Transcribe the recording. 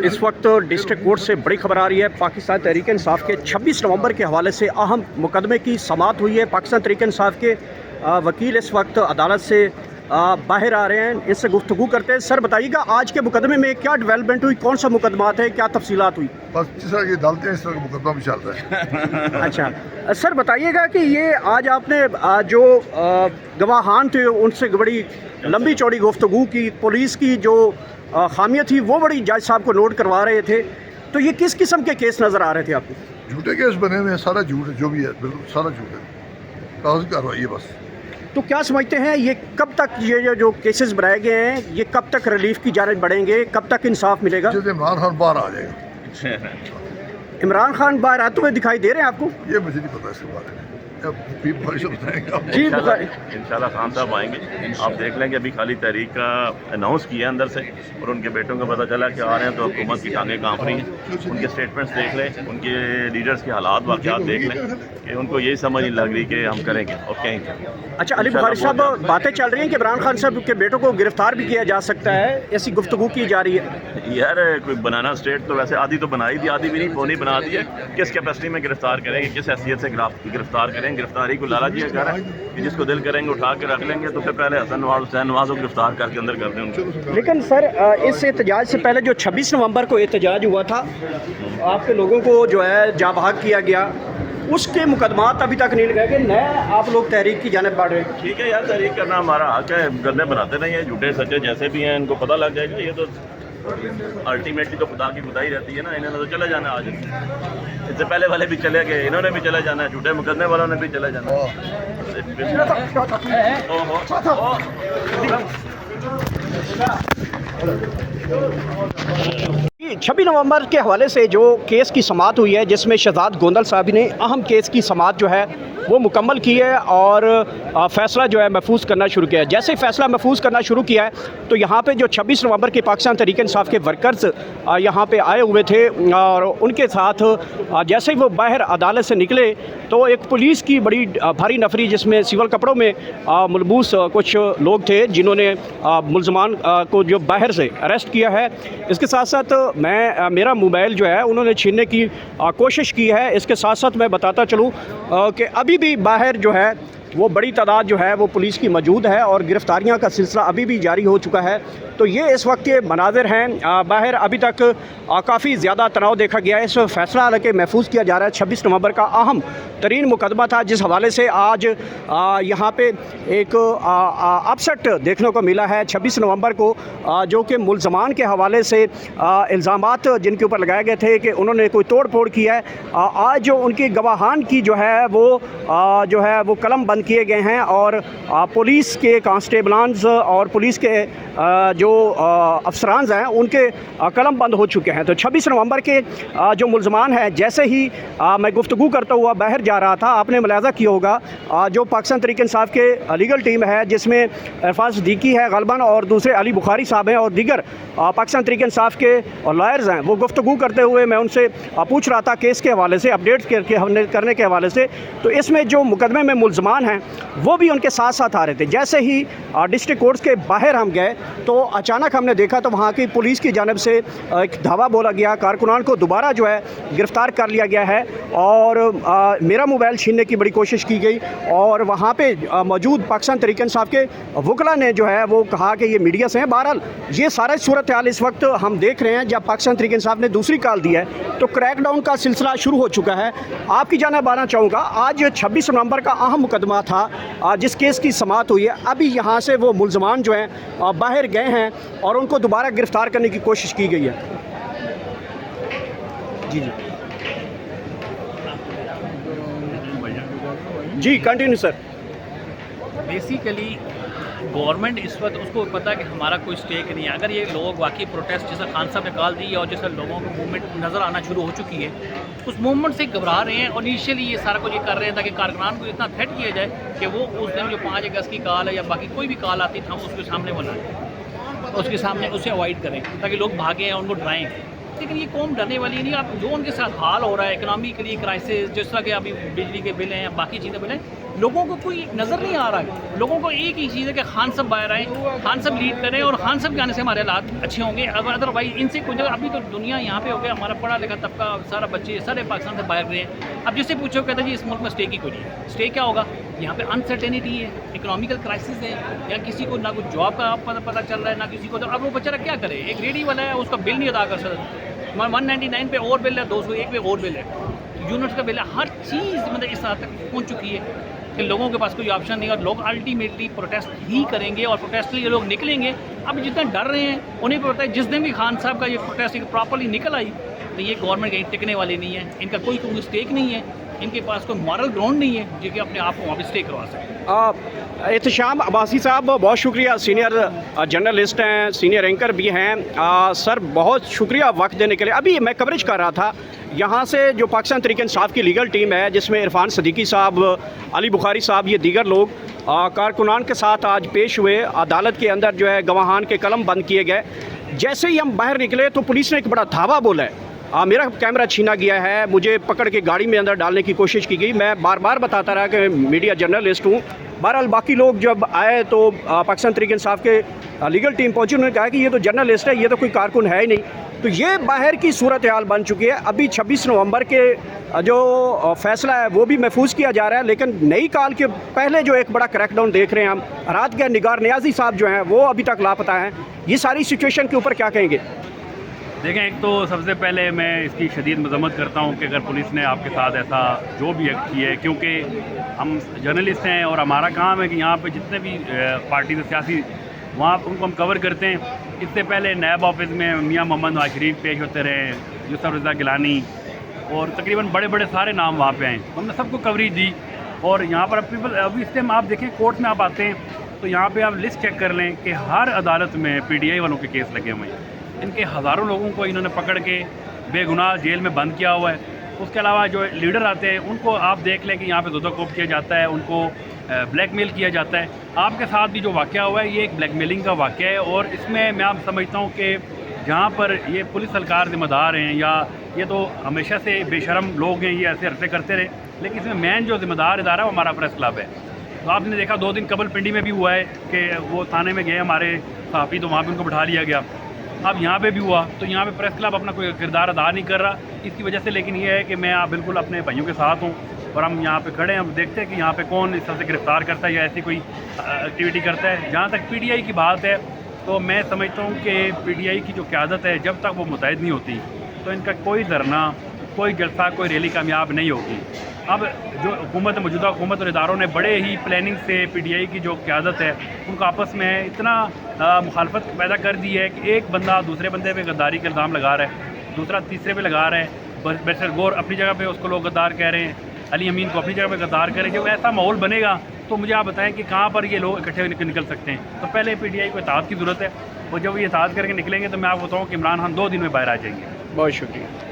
इस वक्त district court से बड़ी खबर आ रही है। पाकिस्तान तहरीक इंसाफ के 26 नवंबर के हवाले से अहम मुकदमे की समाअत हुई है। पाकिस्तान तहरीक इंसाफ के वकील इस वक्त अदालत से बाहर आ रहे हैं, इससे गुफ्तगू करते हैं। सर बताइएगा आज के मुकदमे में क्या डेवलपमेंट हुई, कौन सा मुकदमात है, क्या तफसीलात हुई? बस जिस तरह की डालते हैं इस तरह का मुकदमा भी चल रहा है। अच्छा सर बताइएगा कि ये आज आपने जो गवाहान थे उनसे बड़ी लंबी चौड़ी गुफ्तगू की, पुलिस की जो खामियाँ थी वो बड़ी जज साहब को नोट करवा रहे थे, तो ये किस किस्म के केस नज़र आ रहे थे आपको? झूठे केस बने हुए हैं, सारा झूठ है, जो भी है बिल्कुल सारा झूठ है, कागज कार्रवाई है बस। तो क्या समझते हैं ये कब तक ये जो केसेस बनाए गए हैं ये कब तक रिलीफ की जानिब बढ़ेंगे, कब तक इंसाफ मिलेगा? जब इमरान खान बाहर आ जाएगा। इमरान खान बाहर आते हुए दिखाई दे रहे हैं आपको? ये मुझे नहीं पता इसके बारे में, जी इंशाल्लाह खान साहब आएंगे, आप देख लेंगे। अभी खाली तहरीक का अनाउंस किया अंदर से और उनके बेटों को पता चला कि आ रहे हैं, तो हुकूमत की टांगें कांप रही हैं। उनके स्टेटमेंट्स देख लें, उनके लीडर्स के हालात वाक़यात देख लें कि उनको यही समझ नहीं लग रही कि हम करेंगे और कहेंगे। अच्छा अली बुखारी साहब, बातें चल रही हैं कि इमरान खान साहब के बेटों को गिरफ्तार भी किया जा सकता है, ऐसी गुफ्तगू की जा रही है। यार कोई बनाना स्टेट तो वैसे आधी तो बनाई थी, आधी भी नहीं, पौनी बना दी है। किस कैपेसिटी में गिरफ्तार करेंगे, किस हैसियत से गिरफ्तार करेंगे? गिरफ्तारी को लाला जी कर रहे हैं कि जिसको दिल करेंगे उठा के रख लेंगे, तो फिर पहले हसन नवाज हुसैन नवाज को गिरफ्तार करके अंदर कर दें उनको। लेकिन सर इस एहतजाज से पहले जो 26 नवंबर को एहतजाज हुआ था, आपके लोगों को जो है जा भाग किया गया, उसके मुकदमात अभी तक नहीं लगाए गए, नए आप लोग तहरीक की जानिब बढ़ रहे हैं। ठीक है यार, तहरीक करना हमारा हक है, गंदे बनाते नहीं है, झूठे सच्चे जैसे भी हैं इनको पता लग जाएगा। ये तो अल्टीमेटली तो खुदा की खुदाई रहती है ना, इन्होंने तो चले जाना आज, इससे पहले वाले भी चले गए, इन्होंने भी चले जाना है, झूठे मुकदमे वालों ने भी चले जाना है। 26 नवंबर के हवाले से जो केस की समाअत हुई है, जिसमें शहजाद गोंदल साहब ने अहम केस की समाअत जो है वो मुकम्मल की है और फ़ैसला जो है महफूज करना शुरू किया है। जैसे ही फ़ैसला महफूज करना शुरू किया है तो यहाँ पे जो 26 नवंबर के पाकिस्तान तहरीक इंसाफ के वर्कर्स यहाँ पे आए हुए थे और उनके साथ जैसे ही वो बाहर अदालत से निकले तो एक पुलिस की बड़ी भारी नफरी, जिसमें सिविल कपड़ों में मुलबूस कुछ लोग थे, जिन्होंने मुलजमान को जो बाहर से अरेस्ट किया है। इसके साथ साथ मेरा मोबाइल जो है उन्होंने छीनने की कोशिश की है। इसके साथ साथ मैं बताता चलूँ कि अभी भी बाहर जो है वो बड़ी तादाद जो है वो पुलिस की मौजूद है और गिरफ्तारियां का सिलसिला अभी भी जारी हो चुका है। तो ये इस वक्त के मनाजिर हैं। बाहर अभी तक काफ़ी ज़्यादा तनाव देखा गया है। इस फैसला हालांकि महफूज किया जा रहा है। 26 नवंबर का अहम तरीन मुकदमा था, जिस हवाले से आज यहाँ पे एक अपसेट देखने को मिला है। 26 नवंबर को जो कि मुलजमान के हवाले से इल्ज़ामात जिनके ऊपर लगाए गए थे कि उन्होंने कोई तोड़ फोड़ की है, आज जो उनकी गवाहान की जो है वो कलम बंद किए गए हैं और पुलिस के कांस्टेबलान्स और पुलिस के जो अफसरान हैं उनके कलम बंद हो चुके हैं। तो 26 नवंबर के जो मुलजमान हैं, जैसे ही मैं गुफ्तगू करता हुआ बाहर जा रहा था, आपने मुलाज़ा किया होगा जो पाकिस्तान तहरीक इंसाफ के लीगल टीम है, जिसमें इरफान सिद्दीकी है गलबन और दूसरे अली बुखारी साहब हैं और दीगर पाकिस्तान तहरीक इंसाफ के लॉयर्स हैं, वो गुफ्तगू करते हुए मैं उनसे पूछ रहा था केस के हवाले से, अपडेट करने के हवाले से। तो इसमें जो मुकदमे में मुलजमान हैं वो भी उनके साथ साथ आ रहे थे। जैसे ही डिस्ट्रिक्ट कोर्ट्स के बाहर हम गए तो अचानक हमने देखा तो वहाँ की पुलिस की जानिब से एक धावा बोला गया, कारकुनान को दोबारा जो है गिरफ़्तार कर लिया गया है और मेरा मोबाइल छीनने की बड़ी कोशिश की गई। और वहाँ पे मौजूद पाकिस्तान तहरीक इंसाफ के वकला ने जो है वो कहा कि ये मीडिया से हैं। बहरहाल ये सारा सूरत हाल इस वक्त हम देख रहे हैं। जब पाकिस्तान तहरीक इंसाफ ने दूसरी कॉल दी है तो क्रैकडाउन का सिलसिला शुरू हो चुका है। आपकी जानिब आना चाहूँगा, आज 26 नवंबर का अहम मुकदमा था जिस केस की समाअत हुई है। अभी यहाँ से वो मुलजमान जो हैं बाहर गए हैं और उनको दोबारा गिरफ्तार करने की कोशिश की गई है। जी कंटिन्यू सर। बेसिकली गवर्नमेंट इस वक्त उसको पता है कि हमारा कोई स्टेक नहीं है। अगर ये लोग वाकई प्रोटेस्ट जैसा खान साहब ने कॉल दी है और जैसा लोगों को मूवमेंट नज़र आना शुरू हो चुकी है, उस मूवमेंट से घबरा रहे हैं और इनिशियली ये सारा कुछ ये कर रहे हैं ताकि कारकुनान को इतना थ्रेट किया जाए कि वो उस दिन जो 5 अगस्त की कॉल है या बाकी कोई भी कॉल आती था उसके सामने वो लाएं, उसके सामने उसे अवॉइड करें ताकि लोग भागें या उनको डराएँ। لیکن یہ قوم ڈرنے والی نہیں. اب جو ان کے ساتھ حال ہو رہا ہے اکنامیکلی کرائسس، جس طرح کہ ابھی بجلی کے بل ہیں، باقی چیزیں بل ہیں، لوگوں کو کوئی نظر نہیں آ رہا ہے. لوگوں کو ایک ہی چیز ہے کہ خان صاحب باہر آئیں، خان صاحب لیڈ کریں، اور خان صاحب کے آنے سے ہمارے حالات اچھے ہوں گے. ادر وائز ان سے کوئی جگہ، ابھی تو دنیا یہاں پہ ہو گیا، ہمارا پڑھا لکھا طبقہ سارا بچے سارے پاکستان سے باہر گئے ہیں. اب جس سے پوچھو کہتے ہیں جی اس ملک میں اسٹے کی کوئی نہیں ہے. اسٹے کیا ہوگا؟ یہاں پہ انسرٹینٹی ہے، اکنامیکل کرائسس ہے، یا کسی کو نہ کچھ جاب کا پتہ چل رہا ہے، نہ کسی کو. اب وہ بیچارہ کیا کرے؟ ایک ریڈی والا ہے، اس کا بل نہیں ادا کر سکتا. 199 پہ اور بل ہے، 201 پہ اور بل ہے، یونٹس کا بل ہے. ہر چیز مطلب اس حد تک پہنچ چکی ہے کہ لوگوں کے پاس کوئی آپشن نہیں، اور لوگ الٹیمیٹلی پروٹیسٹ ہی کریں گے، اور پروٹیسٹ کے لیے لوگ نکلیں گے. اب جتنے ڈر رہے ہیں انہیں کو پتہ ہے جس دن بھی خان صاحب کا یہ پروٹیسٹ پراپرلی نکل آئی تو یہ گورنمنٹ کہیں ٹکنے والی نہیں ہے. ان کا کوئی مسٹیک نہیں ہے، ان کے پاس کوئی مارل گراؤنڈ نہیں ہے جو کہ اپنے آپ کو وہاں پہ اسٹے کروا سکیں. احتشام عباسی صاحب بہت شکریہ، سینئر جرنلسٹ ہیں، سینئر اینکر بھی ہیں. سر بہت شکریہ وقت دینے کے لیے. ابھی میں کوریج کر رہا تھا یہاں سے جو پاکستان تحریک انصاف کی لیگل ٹیم ہے، جس میں عرفان صدیقی صاحب، علی بخاری صاحب، یہ دیگر لوگ کارکنان کے ساتھ آج پیش ہوئے. عدالت کے اندر جو ہے گواہان کے قلم بند کیے گئے. جیسے ہی ہم باہر نکلے تو پولیس نے ایک بڑا دھاوا بولا ہے. میرا کیمرہ چھینا گیا ہے، مجھے پکڑ کے گاڑی میں اندر ڈالنے کی کوشش کی گئی. میں بار بار بتاتا رہا کہ میڈیا جرنلسٹ ہوں. بہرحال باقی لوگ جب آئے تو پاکستان تحریک انصاف کے لیگل ٹیم پہنچی، انہوں نے کہا کہ یہ تو جرنلسٹ ہے، یہ تو کوئی کارکن ہے ہی نہیں. تو یہ باہر کی صورتحال بن چکی ہے. ابھی 26 نومبر کے جو فیصلہ ہے وہ بھی محفوظ کیا جا رہا ہے، لیکن نئی کال کے پہلے جو ایک بڑا کریک ڈاؤن دیکھ رہے ہیں ہم. رات کے نگار نیازی صاحب جو ہیں وہ ابھی تک لاپتہ ہیں. یہ ساری سچویشن کے اوپر کیا کہیں گے؟ دیکھیں، ایک تو سب سے پہلے میں اس کی شدید مذمت کرتا ہوں کہ اگر پولیس نے آپ کے ساتھ ایسا جو بھی ایکٹ کیا ہے، کیونکہ ہم جرنلسٹ ہیں اور ہمارا کام ہے کہ یہاں پہ جتنے بھی پارٹیز سیاسی وہاں ان کو ہم کور کرتے ہیں. اس سے پہلے نیب آفس میں میاں محمد نواز شریف پیش ہوتے رہے، یوسف رضا گیلانی، اور تقریباً بڑے بڑے سارے نام وہاں پہ آئے. ہم نے سب کو کوریج دی. اور یہاں پر ابھی اس ٹائم آپ دیکھیں کورٹ میں آپ آتے ہیں تو یہاں پہ آپ لسٹ چیک کر لیں کہ ہر عدالت میں پی ٹی آئی والوں کے کیس لگے ہوئے ہیں. ان کے ہزاروں لوگوں کو انہوں نے پکڑ کے بے گناہ جیل میں بند کیا ہوا ہے. اس کے علاوہ جو لیڈر آتے ہیں ان کو آپ دیکھ لیں کہ یہاں پہ دودھا کوپ کیا جاتا ہے، ان کو بلیک میل کیا جاتا ہے. آپ کے ساتھ بھی جو واقعہ ہوا ہے یہ ایک بلیک میلنگ کا واقعہ ہے. اور اس میں میں آپ سمجھتا ہوں کہ جہاں پر یہ پولیس اہلکار ذمہ دار ہیں، یا یہ تو ہمیشہ سے بے شرم لوگ ہیں، یہ ایسے عرصے کرتے رہے، لیکن اس میں مین جو ذمہ دار ادارہ ہے وہ ہمارا پریس کلب ہے. تو آپ نے دیکھا 2 دن قبل پنڈی میں بھی ہوا ہے کہ وہ تھانے میں گئے ہمارے صحافی، تو وہاں پہ ان کو بٹھا لیا گیا. اب یہاں پہ بھی ہوا تو یہاں پہ پریس کلب اپنا کوئی کردار ادا نہیں کر رہا اس کی وجہ سے. لیکن یہ ہے کہ میں بالکل اپنے بھائیوں کے ساتھ ہوں اور ہم یہاں پہ کھڑے ہیں. ہم دیکھتے ہیں کہ یہاں پہ کون اس طرح سے گرفتار کرتا ہے یا ایسی کوئی ایکٹیویٹی کرتا ہے. جہاں تک پی ٹی آئی کی بات ہے تو میں سمجھتا ہوں کہ پی ٹی آئی کی جو قیادت ہے جب تک وہ متحد نہیں ہوتی تو ان کا کوئی دھرنا، کوئی جلسہ، کوئی ریلی کامیاب نہیں ہوگی. اب جو موجودہ حکومت اور اداروں نے بڑے ہی پلاننگ سے پی ٹی آئی کی جو قیادت ہے ان کو آپس میں اتنا مخالفت پیدا کر دی ہے کہ ایک بندہ دوسرے بندے پہ غداری کا الزام لگا رہا ہے، دوسرا تیسرے پہ لگا رہا ہے. بیشر غور اپنی جگہ پہ اس کو لوگ غدار کہہ رہے ہیں، علی امین کو اپنی جگہ پہ غدار کہہ رہے ہیں. جب ایسا ماحول بنے گا تو مجھے آپ بتائیں کہ کہاں پر یہ لوگ اکٹھے نکل سکتے ہیں. تو پہلے پی ٹی آئی کو اتحاد کی ضرورت ہے، اور جب یہ اتحاد کر کے نکلیں گے تو میں آپ کو بتاؤں کہ عمران خان 2 دن میں باہر آ جائیں گے. بہت شکریہ.